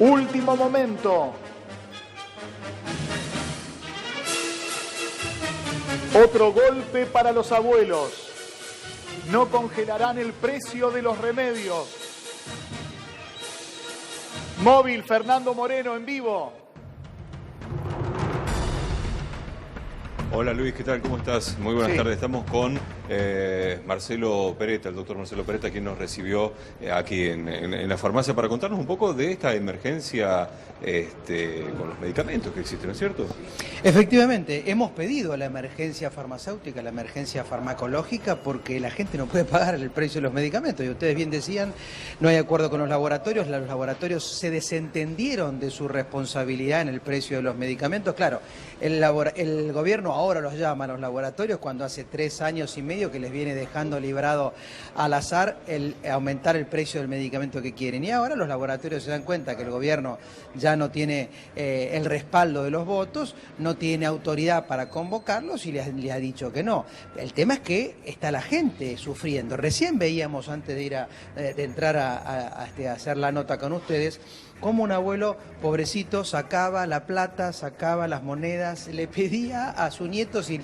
Último momento. Otro golpe para los abuelos. No congelarán el precio de los remedios. Móvil, Fernando Moreno en vivo. Hola Luis, ¿qué tal? ¿Cómo estás? Muy buenas tardes. Estamos con Marcelo Peretta, el doctor Marcelo Peretta, quien nos recibió aquí en la farmacia para contarnos un poco de esta emergencia con los medicamentos que existen, ¿no es cierto? Efectivamente, hemos pedido la emergencia farmacéutica, la emergencia farmacológica, porque la gente no puede pagar el precio de los medicamentos. Y ustedes bien decían, no hay acuerdo con los laboratorios se desentendieron de su responsabilidad en el precio de los medicamentos. Claro, el gobierno ahora los llama a los laboratorios cuando hace 3 años y medio que les viene dejando librado al azar el aumentar el precio del medicamento que quieren. Y ahora los laboratorios se dan cuenta que el gobierno ya no tiene el respaldo de los votos, no tiene autoridad para convocarlos y les ha dicho que no. El tema es que está la gente sufriendo. Recién veíamos, antes de entrar a hacer la nota con ustedes, cómo un abuelo pobrecito sacaba la plata, sacaba las monedas, le pedía a su nieto si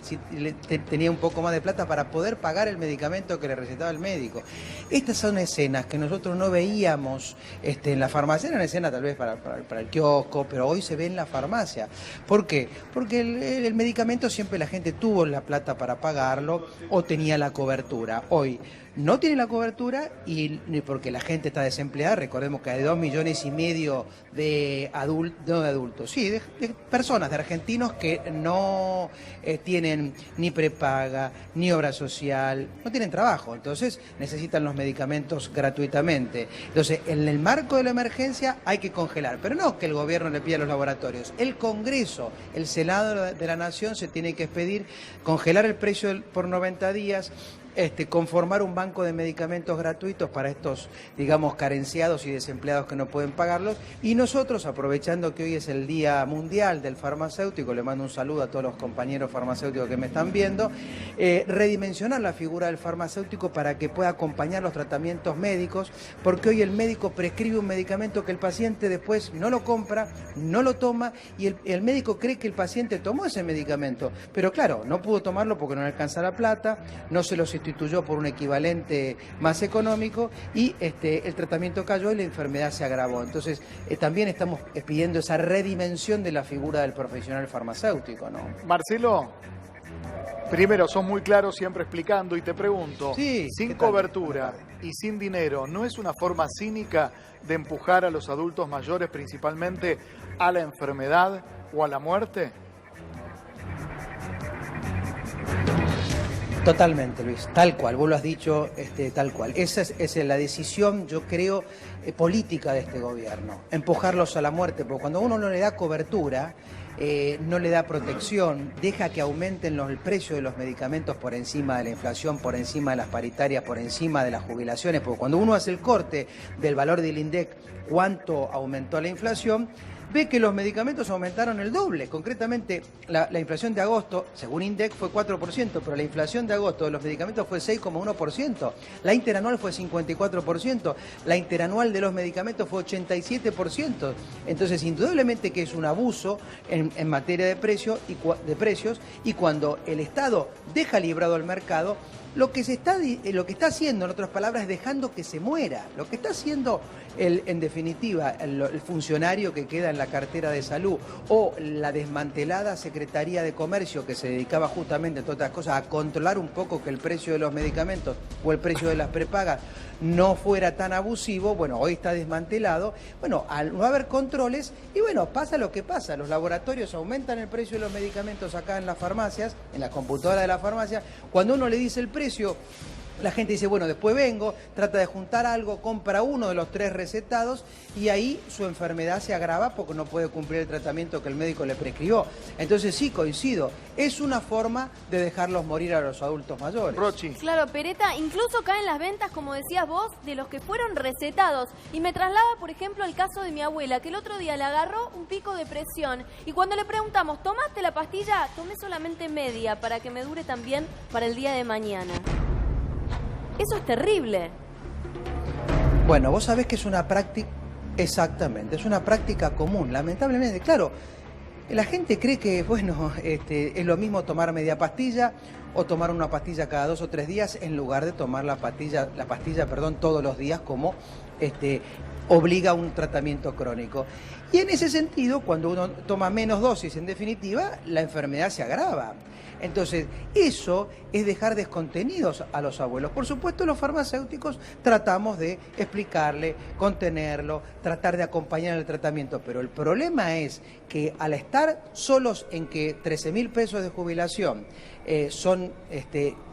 tenía un poco más de plata para poder pagar el medicamento que le recetaba el médico. Estas son escenas que nosotros no veíamos en la farmacia, eran escenas tal vez para el kiosco, pero hoy se ve en la farmacia. ¿Por qué? Porque el medicamento siempre la gente tuvo la plata para pagarlo o tenía la cobertura. Hoy no tiene la cobertura y porque la gente está desempleada. Recordemos que hay 2,5 millones de personas, de argentinos que no tienen ni prepaga, ni obra social, no tienen trabajo, entonces necesitan los medicamentos gratuitamente. Entonces, en el marco de la emergencia hay que congelar, pero no que el gobierno le pida a los laboratorios. El Congreso, el Senado de la Nación se tiene que expedir, congelar el precio por 90 días, conformar un banco de medicamentos gratuitos para estos, digamos, carenciados y desempleados que no pueden pagarlos. Y nosotros, aprovechando que hoy es el Día Mundial del Farmacéutico, le mando un saludo a todos los compañeros farmacéuticos que me están viendo, redimensionar la figura del farmacéutico para que pueda acompañar los tratamientos médicos, porque hoy el médico prescribe un medicamento que el paciente después no lo compra, no lo toma, y el médico cree que el paciente tomó ese medicamento, pero claro, no pudo tomarlo porque no le alcanza la plata, no se lo sustituyó por un equivalente más económico y el tratamiento cayó y la enfermedad se agravó. Entonces, también estamos pidiendo esa redimensión de la figura del profesional farmacéutico, ¿no? Marcelo, primero, sos muy claro siempre explicando y te pregunto, sí, sin cobertura y sin dinero, ¿no es una forma cínica de empujar a los adultos mayores principalmente a la enfermedad o a la muerte? Totalmente, Luis, tal cual, vos lo has dicho, tal cual. Esa es la decisión, yo creo, política de este gobierno, empujarlos a la muerte, porque cuando uno no le da cobertura, no le da protección, deja que aumenten el precio de los medicamentos por encima de la inflación, por encima de las paritarias, por encima de las jubilaciones, porque cuando uno hace el corte del valor del INDEC, cuánto aumentó la inflación, ve que los medicamentos aumentaron el doble. Concretamente, la inflación de agosto, según INDEC, fue 4%, pero la inflación de agosto de los medicamentos fue 6,1%. La interanual fue 54%. La interanual de los medicamentos fue 87%. Entonces, indudablemente que es un abuso en materia de precios, y cuando el Estado deja librado al mercado, lo que está haciendo, en otras palabras, es dejando que se muera. Lo que está haciendo, en definitiva, el funcionario que queda en la cartera de salud o la desmantelada Secretaría de Comercio, que se dedicaba justamente, entre otras cosas, a controlar un poco que el precio de los medicamentos o el precio de las prepagas no fuera tan abusivo. Bueno, hoy está desmantelado. Bueno, al no haber controles, y bueno, pasa lo que pasa. Los laboratorios aumentan el precio de los medicamentos acá en las farmacias, en la computadora de la farmacia. Cuando uno le dice el precio, la gente dice, bueno, después vengo, trata de juntar algo, compra uno de los 3 recetados y ahí su enfermedad se agrava porque no puede cumplir el tratamiento que el médico le prescribió. Entonces sí, coincido, es una forma de dejarlos morir a los adultos mayores. Rochi. Claro, Peretta, incluso caen las ventas, como decías vos, de los que fueron recetados. Y me traslada, por ejemplo, el caso de mi abuela, que el otro día le agarró un pico de presión y cuando le preguntamos, ¿tomaste la pastilla? Tomé solamente media para que me dure también para el día de mañana. Eso es terrible. Bueno, vos sabés que es una práctica Exactamente, es una práctica común, lamentablemente, claro. La gente cree que, bueno, es lo mismo tomar media pastilla o tomar una pastilla cada 2 o 3 días en lugar de tomar la pastilla, todos los días como obliga a un tratamiento crónico. Y en ese sentido, cuando uno toma menos dosis, en definitiva, la enfermedad se agrava. Entonces, eso es dejar descontenidos a los abuelos. Por supuesto, los farmacéuticos tratamos de explicarle, contenerlo, tratar de acompañar el tratamiento, pero el problema es que al estar solos en que 13.000 pesos de jubilación son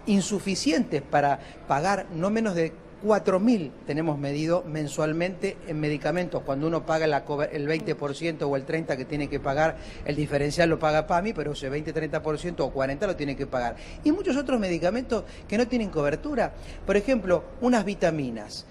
insuficientes para pagar no menos de 4.000 tenemos medido mensualmente en medicamentos. Cuando uno paga el 20% o el 30% que tiene que pagar, el diferencial lo paga PAMI, pero ese 20, 30% o 40% lo tiene que pagar. Y muchos otros medicamentos que no tienen cobertura. Por ejemplo, unas vitaminas.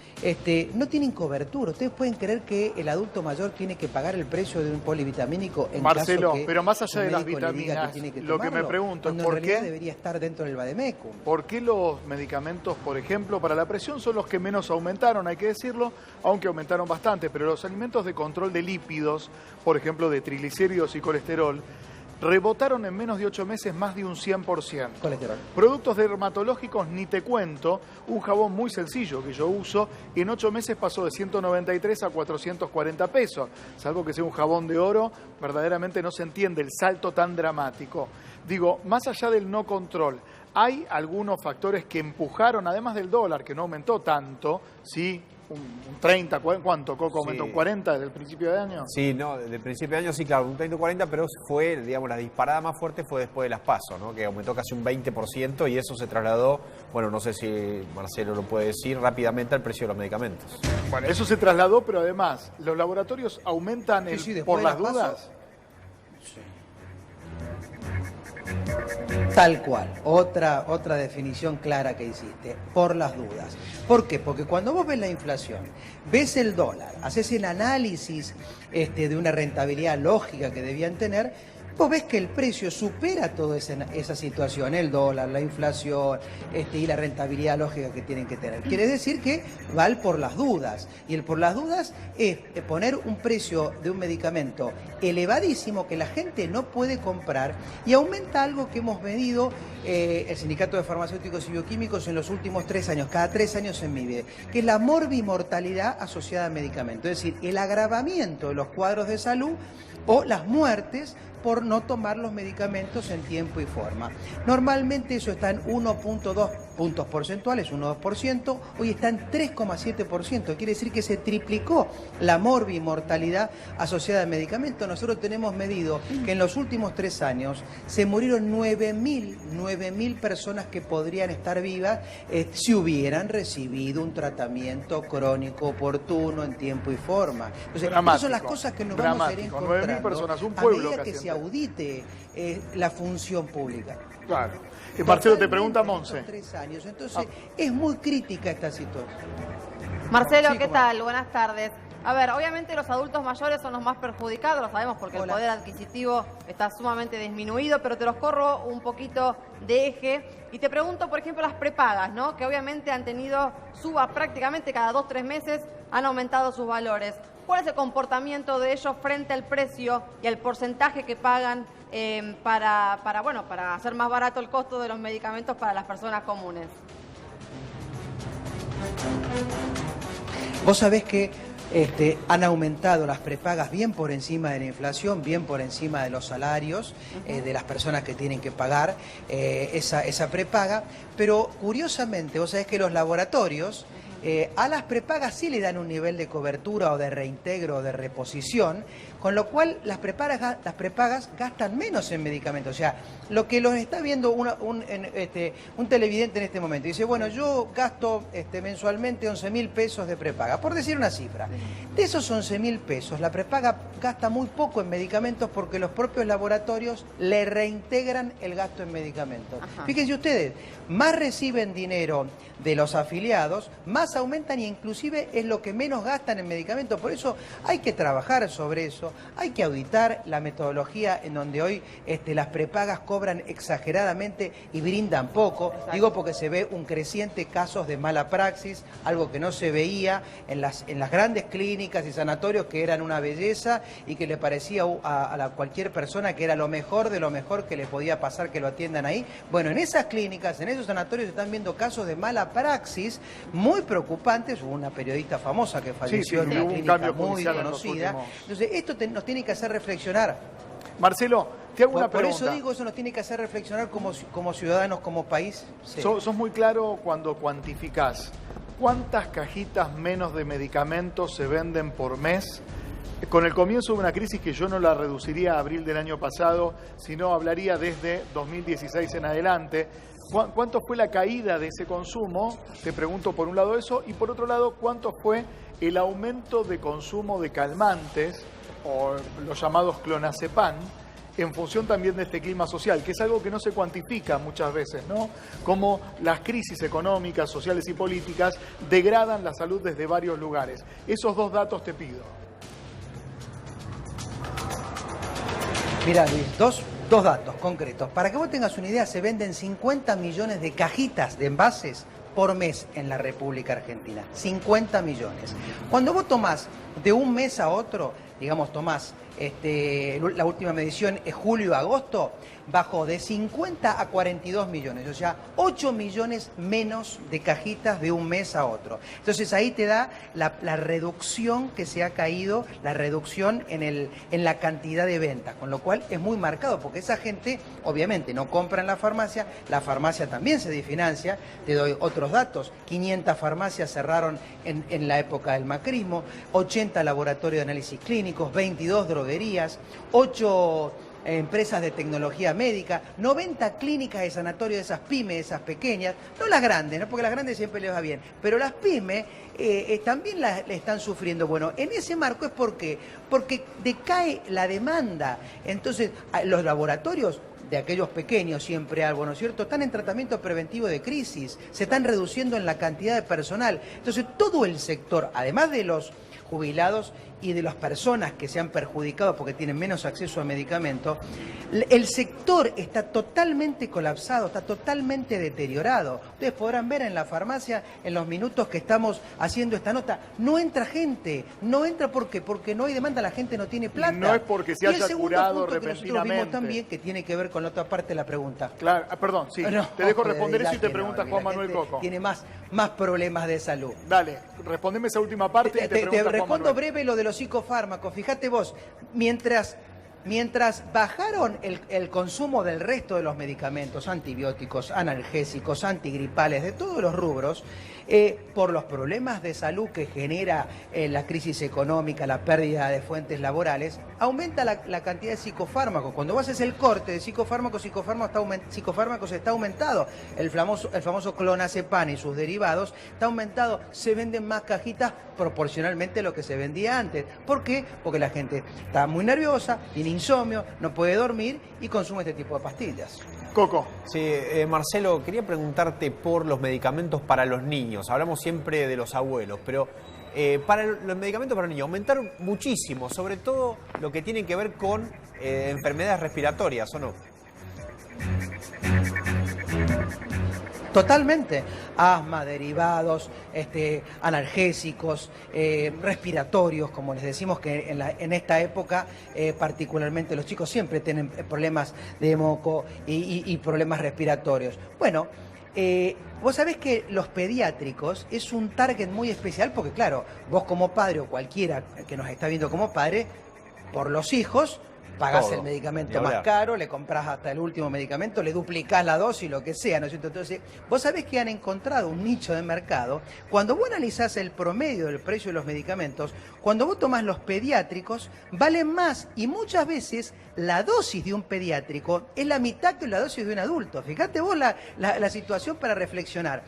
No tienen cobertura. ¿Ustedes pueden creer que el adulto mayor tiene que pagar el precio de un polivitamínico en Marcelo, caso que pero más allá de las médico le diga vitaminas, que tiene que lo que me tomarlo? pregunto es Cuando ¿por en realidad qué debería estar dentro del Vademecum? ¿Por qué los medicamentos, por ejemplo, para la presión son los que menos aumentaron, hay que decirlo, aunque aumentaron bastante, pero los alimentos de control de lípidos, por ejemplo, de triglicéridos y colesterol, rebotaron en menos de 8 meses más de un 100%. Colesterol. Productos dermatológicos, ni te cuento, un jabón muy sencillo que yo uso, en 8 meses pasó de 193 a 440 pesos. Salvo que sea un jabón de oro, verdaderamente no se entiende el salto tan dramático. Digo, más allá del no control, hay algunos factores que empujaron, además del dólar, que no aumentó tanto, ¿sí? Un 30, ¿cuánto, Coco? ¿Aumentó un 40 desde el principio de año? Sí, no, desde el principio de año sí, claro, un 30 o 40, pero fue, digamos, la disparada más fuerte fue después de las PASO, ¿no? Que aumentó casi un 20% y eso se trasladó, bueno, no sé si Marcelo lo puede decir, rápidamente al precio de los medicamentos. Bueno, eso se trasladó, pero además, ¿los laboratorios aumentan por las dudas? Sí. Tal cual, otra definición clara que hiciste, por las dudas. ¿Por qué? Porque cuando vos ves la inflación, ves el dólar, haces el análisis de una rentabilidad lógica que debían tener, vos ves que el precio supera toda esa situación, el dólar, la inflación y la rentabilidad lógica que tienen que tener. Quiere decir que va el por las dudas. Y el por las dudas es poner un precio de un medicamento elevadísimo que la gente no puede comprar y aumenta algo que hemos medido el Sindicato de Farmacéuticos y Bioquímicos en los últimos 3 años, cada 3 años se mide, que es la morbimortalidad asociada a medicamentos. Es decir, el agravamiento de los cuadros de salud o las muertes por no tomar los medicamentos en tiempo y forma. Normalmente eso está en 1.2 puntos porcentuales, 1,2%, hoy está en 3,7%, quiere decir que se triplicó la morbimortalidad asociada al medicamento. Nosotros tenemos medido que en los últimos 3 años se murieron 9.000 personas que podrían estar vivas si hubieran recibido un tratamiento crónico oportuno en tiempo y forma. Entonces, esas son las cosas que nos vamos a ir encontrando 9.000 personas, un a pueblo medida que se audite la función pública. Claro. Marcelo, te pregunta Monse. 3 años. Entonces, es muy crítica esta situación. Marcelo, Sí, ¿qué ¿cómo? tal? Buenas tardes. A ver, obviamente los adultos mayores son los más perjudicados, lo sabemos porque Hola. el poder adquisitivo está sumamente disminuido, pero te los corro un poquito de eje y te pregunto, por ejemplo, las prepagas, ¿no? Que obviamente han tenido suba prácticamente cada 2 o 3 meses, han aumentado sus valores. ¿Cuál es el comportamiento de ellos frente al precio y al porcentaje que pagan para hacer más barato el costo de los medicamentos para las personas comunes? Vos sabés que han aumentado las prepagas bien por encima de la inflación, bien por encima de los salarios de las personas que tienen que pagar esa prepaga, pero curiosamente vos sabés que los laboratorios a las prepagas sí le dan un nivel de cobertura o de reintegro o de reposición, con lo cual las prepagas gastan menos en medicamentos. O sea, lo que los está viendo un televidente en este momento, dice, bueno, yo gasto mensualmente 11.000 pesos de prepaga, por decir una cifra. De esos 11.000 pesos, la prepaga gasta muy poco en medicamentos porque los propios laboratorios le reintegran el gasto en medicamentos. Ajá. Fíjense ustedes, más reciben dinero de los afiliados, más más aumentan y inclusive es lo que menos gastan en medicamentos. Por eso hay que trabajar sobre eso, hay que auditar la metodología en donde hoy las prepagas cobran exageradamente y brindan poco. Exacto. Digo porque se ve un creciente casos de mala praxis, algo que no se veía en las grandes clínicas y sanatorios que eran una belleza y que le parecía a cualquier persona que era lo mejor de lo mejor que le podía pasar que lo atiendan ahí. Bueno, en esas clínicas, en esos sanatorios se están viendo casos de mala praxis muy preocupantes. Hubo una periodista famosa que falleció en una hubo un clínica cambio muy judicial en los conocida. últimos. Entonces, esto nos tiene que hacer reflexionar. Marcelo, te hago una Por pregunta. eso digo, eso nos tiene que hacer reflexionar como ciudadanos, como país. Sí. Sos muy claro cuando cuantificás. ¿Cuántas cajitas menos de medicamentos se venden por mes? Con el comienzo de una crisis que yo no la reduciría a abril del año pasado, sino hablaría desde 2016 en adelante. ¿Cuánto fue la caída de ese consumo? Te pregunto por un lado eso, y por otro lado, ¿cuánto fue el aumento de consumo de calmantes, o los llamados clonazepam, en función también de este clima social, que es algo que no se cuantifica muchas veces, ¿no? Cómo las crisis económicas, sociales y políticas degradan la salud desde varios lugares. Esos dos datos te pido. Mira, Luis, dos datos concretos. Para que vos tengas una idea, se venden 50 millones de cajitas de envases por mes en la República Argentina. 50 millones. Cuando vos tomás de un mes a otro, digamos, tomás la última medición es julio-agosto, bajó de 50 a 42 millones, o sea, 8 millones menos de cajitas de un mes a otro. Entonces ahí te da la reducción que se ha caído, la reducción en la cantidad de ventas, con lo cual es muy marcado, porque esa gente obviamente no compra en la farmacia también se desfinancia. Te doy otros datos: 500 farmacias cerraron en la época del macrismo, 80 laboratorios de análisis clínicos, 22 droguerías, 8 empresas de tecnología médica, 90 clínicas de sanatorio de esas pymes, esas pequeñas, no las grandes, ¿no? Porque las grandes siempre les va bien, pero las pymes también le están sufriendo. Bueno, en ese marco es porque decae la demanda. Entonces, los laboratorios de aquellos pequeños, siempre algo, ¿no es cierto?, están en tratamiento preventivo de crisis, se están reduciendo en la cantidad de personal. Entonces, todo el sector, además de los jubilados y de las personas que se han perjudicado porque tienen menos acceso a medicamentos, el sector está totalmente colapsado, está totalmente deteriorado. Ustedes podrán ver en la farmacia, en los minutos que estamos haciendo esta nota, no entra gente. No entra ¿por qué? Porque no hay demanda, la gente no tiene plata. No es porque se haya curado repentinamente. Que nosotros vimos también, que tiene que ver con la otra parte de la pregunta. Claro, perdón, sí. No, te dejo responder eso y te no, pregunta Juan Manuel Coco. Tiene más problemas de salud. Dale, respondeme esa última parte y te pregunta Juan respondo Manuel. breve lo de los psicofármacos. Fíjate vos, mientras bajaron el consumo del resto de los medicamentos, antibióticos, analgésicos, antigripales, de todos los rubros, por los problemas de salud que genera la crisis económica, la pérdida de fuentes laborales, aumenta la cantidad de psicofármacos. Cuando vos haces el corte de psicofármacos está aumentado. El famoso clonazepam y sus derivados está aumentado. Se venden más cajitas proporcionalmente a lo que se vendía antes. ¿Por qué? Porque la gente está muy nerviosa, tiene insomnio, no puede dormir y consume este tipo de pastillas. Coco. Sí, Marcelo, quería preguntarte por los medicamentos para los niños. Hablamos siempre de los abuelos, pero para los medicamentos para los niños aumentaron muchísimo, sobre todo lo que tiene que ver con enfermedades respiratorias, ¿o no? Totalmente. Asma, derivados, analgésicos, respiratorios, como les decimos que en esta época particularmente los chicos siempre tienen problemas de moco y problemas respiratorios. Bueno, vos sabés que los pediátricos es un target muy especial porque, claro, vos como padre o cualquiera que nos está viendo como padre, por los hijos, pagás el medicamento más caro, le compras hasta el último medicamento, le duplicás la dosis, lo que sea, ¿no es cierto? Entonces, vos sabés que han encontrado un nicho de mercado. Cuando vos analizás el promedio del precio de los medicamentos, cuando vos tomás los pediátricos, valen más y muchas veces la dosis de un pediátrico es la mitad que la dosis de un adulto. Fíjate vos la situación para reflexionar.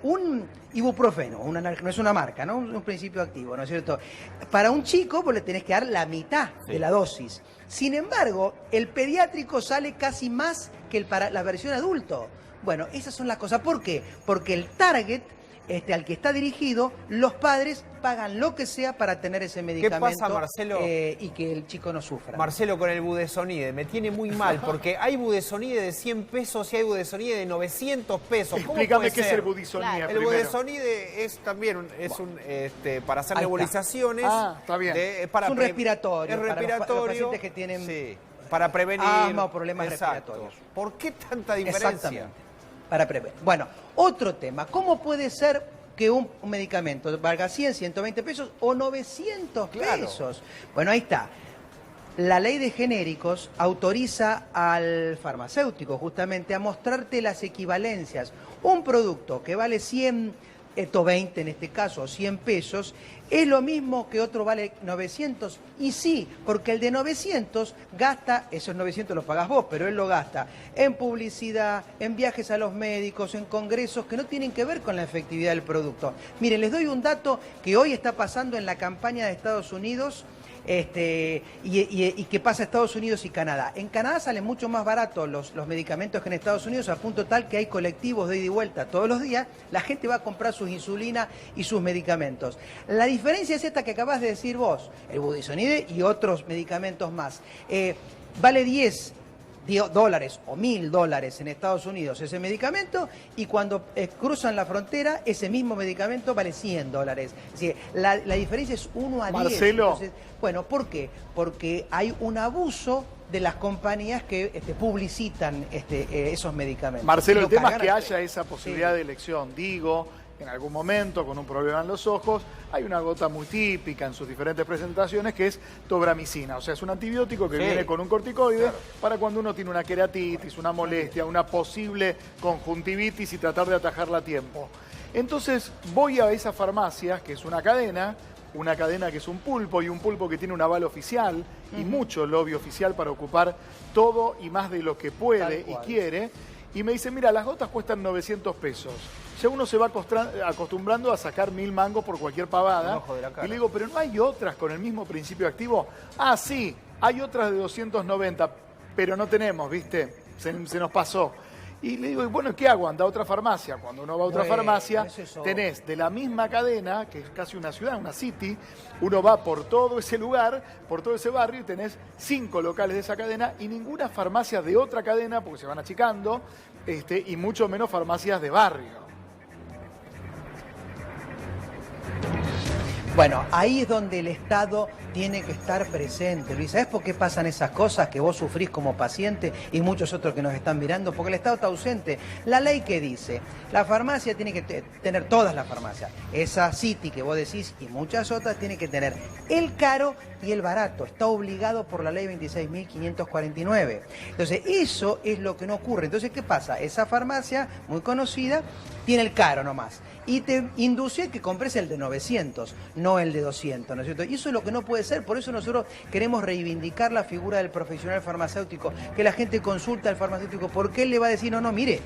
Un ibuprofeno, no es una marca, ¿no? Un principio activo, ¿no es cierto? Para un chico vos le tenés que dar la mitad de la dosis. Sin embargo, el pediátrico sale casi más que para la versión adulto. Bueno, esas son las cosas. ¿Por qué? Porque el target al que está dirigido, los padres pagan lo que sea para tener ese medicamento. ¿Qué pasa, Marcelo? Y que el chico no sufra. Marcelo, con el budesonide, me tiene muy mal, porque hay budesonide de 100 pesos y hay budesonide de 900 pesos. Explícame qué es el budesonide El primero. budesonide es también para hacer nebulizaciones. Está bien. Es un respiratorio. Es respiratorio. Para los pacientes que tienen para prevenir asma o problemas respiratorios. ¿Por qué tanta diferencia? Exactamente. Para prevenir. Bueno, otro tema. ¿Cómo puede ser que un medicamento valga 100, 120 pesos o 900 pesos? Bueno, ahí está. La ley de genéricos autoriza al farmacéutico justamente a mostrarte las equivalencias. Un producto que vale 120 en este caso, 100 pesos, es lo mismo que otro vale 900. Y sí, porque el de 900 gasta, esos 900 los pagás vos, pero él lo gasta en publicidad, en viajes a los médicos, en congresos que no tienen que ver con la efectividad del producto. Miren, les doy un dato que hoy está pasando en la campaña de Estados Unidos, y que pasa a Estados Unidos y Canadá. En Canadá salen mucho más baratos los medicamentos que en Estados Unidos, a punto tal que hay colectivos de ida y vuelta todos los días. La gente va a comprar sus insulina y sus medicamentos. La diferencia es esta que acabas de decir vos, el budesonide y otros medicamentos más. Vale $10 o $1.000 en Estados Unidos ese medicamento, y cuando cruzan la frontera ese mismo medicamento vale $100. Así, la diferencia es 1 a 10. Marcelo. Entonces, bueno, ¿por qué? Porque hay un abuso de las compañías que publicitan esos medicamentos. Marcelo, Y el tema es cargan que al haya pedo. esa posibilidad de elección. Digo, en algún momento, con un problema en los ojos, hay una gota muy típica en sus diferentes presentaciones que es tobramicina. O sea, es un antibiótico que viene con un corticoide para cuando uno tiene una queratitis, una molestia, una posible conjuntivitis y tratar de atajarla a tiempo. Entonces, voy a esa farmacia, que es una cadena que es un pulpo, y un pulpo que tiene un aval oficial y mucho lobby oficial para ocupar todo y más de lo que puede y quiere. Y me dice, mira, las gotas cuestan 900 pesos. Ya uno se va acostumbrando a sacar 1.000 mangos por cualquier pavada. Y le digo, pero ¿no hay otras con el mismo principio activo? Ah, sí, hay otras de 290, pero no tenemos, ¿viste? Se nos pasó. Y le digo, bueno, ¿qué hago? Anda a otra farmacia. Cuando uno va a otra farmacia, tenés de la misma cadena, que es casi una ciudad, una city, uno va por todo ese lugar, por todo ese barrio, y tenés 5 locales de esa cadena y ninguna farmacia de otra cadena, porque se van achicando, y mucho menos farmacias de barrio. Bueno, ahí es donde el Estado tiene que estar presente, Luis. ¿Sabés por qué pasan esas cosas que vos sufrís como paciente y muchos otros que nos están mirando? Porque el Estado está ausente. La ley que dice, la farmacia tiene que tener, todas las farmacias, esa City que vos decís y muchas otras, tiene que tener el caro y el barato. Está obligado por la ley 26.549. Entonces, eso es lo que no ocurre. Entonces, ¿qué pasa? Esa farmacia, muy conocida, tiene el caro nomás. Y te induce a que compres el de 900, no el de 200, ¿no es cierto? Y eso es lo que no puede ser. Por eso nosotros queremos reivindicar la figura del profesional farmacéutico, que la gente consulta al farmacéutico, porque él le va a decir, no, mire,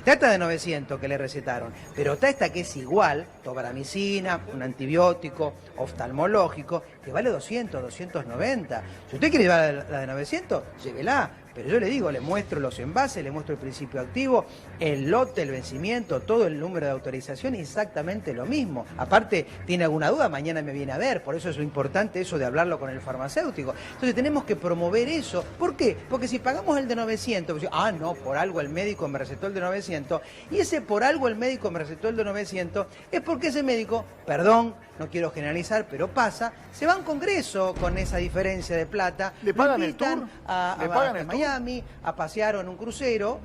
trata de 900 que le recetaron, pero está esta que es igual, tobramicina, un antibiótico oftalmológico, que vale 200, 290. Si usted quiere llevar la de 900, llévela. Pero yo le digo, le muestro los envases, le muestro el principio activo, el lote, el vencimiento, todo el número de autorización, exactamente lo mismo. Aparte, tiene alguna duda, mañana me viene a ver, por eso es lo importante eso de hablarlo con el farmacéutico. Entonces tenemos que promover eso. ¿Por qué? Porque si pagamos el de 900, pues, no, por algo el médico me recetó el de 900, y ese por algo el médico me recetó el de 900, es porque ese médico, perdón, no quiero generalizar, pero pasa, se va a un congreso con esa diferencia de plata. ¿Le pagan el invitan tour? a Miami, a pasear en un crucero,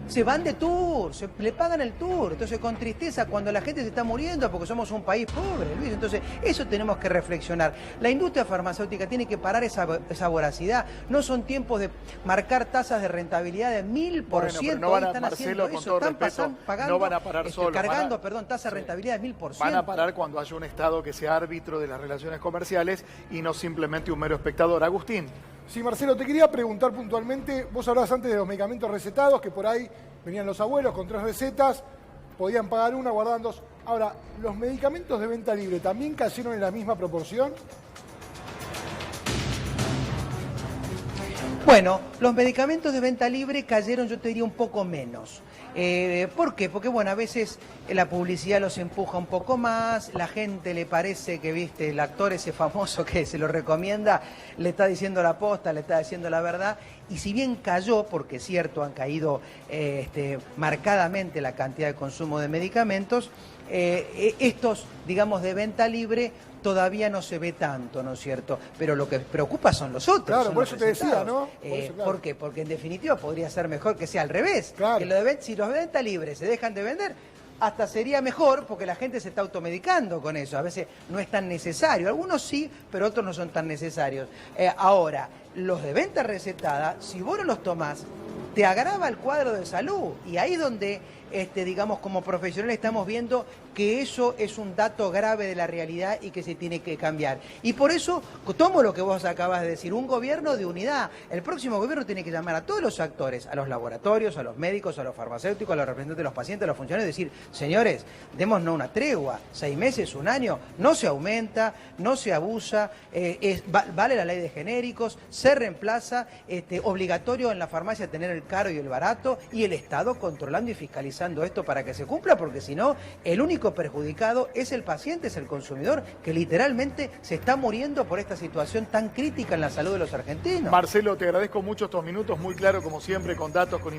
se van de tour, le pagan el tour. Entonces, con tristeza, cuando la gente se está muriendo porque somos un país pobre, Luis. Entonces, eso tenemos que reflexionar. La industria farmacéutica tiene que parar esa voracidad. No son tiempos de marcar tasas de rentabilidad de 1000%. Bueno, no van a, están Marcelo, haciendo con eso, todo están respeto, pagando, no van a parar solos. Cargando, tasa de rentabilidad de 1000%. Van a parar cuando haya un Estado que sea árbitro de las relaciones comerciales y no simplemente un mero espectador. Agustín. Sí, Marcelo, te quería preguntar puntualmente, vos hablabas antes de los medicamentos recetados, que por ahí venían los abuelos con 3 recetas, podían pagar una, guardaban 2. Ahora, ¿los medicamentos de venta libre también cayeron en la misma proporción? Bueno, los medicamentos de venta libre cayeron, yo te diría, un poco menos. ¿Por qué? Porque, bueno, a veces la publicidad los empuja un poco más, la gente le parece que, viste, el actor ese famoso que se lo recomienda, le está diciendo la posta, le está diciendo la verdad, y si bien cayó, porque es cierto, han caído marcadamente la cantidad de consumo de medicamentos, estos, digamos, de venta libre todavía no se ve tanto, ¿no es cierto? Pero lo que preocupa son los otros. Claro, son por los eso te decía, recetados. ¿no? Por eso, claro. ¿Por qué? Porque en definitiva podría ser mejor que sea al revés. Claro. Que si los de venta libre se dejan de vender, hasta sería mejor porque la gente se está automedicando con eso. A veces no es tan necesario. Algunos sí, pero otros no son tan necesarios. Ahora, los de venta recetada, si vos no los tomás, te agrava el cuadro de salud. Y ahí es donde, digamos, como profesionales estamos viendo que eso es un dato grave de la realidad y que se tiene que cambiar. Y por eso tomo lo que vos acabas de decir, un gobierno de unidad. El próximo gobierno tiene que llamar a todos los actores, a los laboratorios, a los médicos, a los farmacéuticos, a los representantes de los pacientes, a los funcionarios, decir, señores, démonos una tregua, 6 meses, 1 año, no se aumenta, no se abusa, vale la ley de genéricos, se reemplaza, obligatorio en la farmacia tener el caro y el barato, y el Estado controlando y fiscalizando esto para que se cumpla, porque si no, el único perjudicado es el paciente, es el consumidor, que literalmente se está muriendo por esta situación tan crítica en la salud de los argentinos. Marcelo, te agradezco mucho estos minutos, muy claro como siempre, con datos, con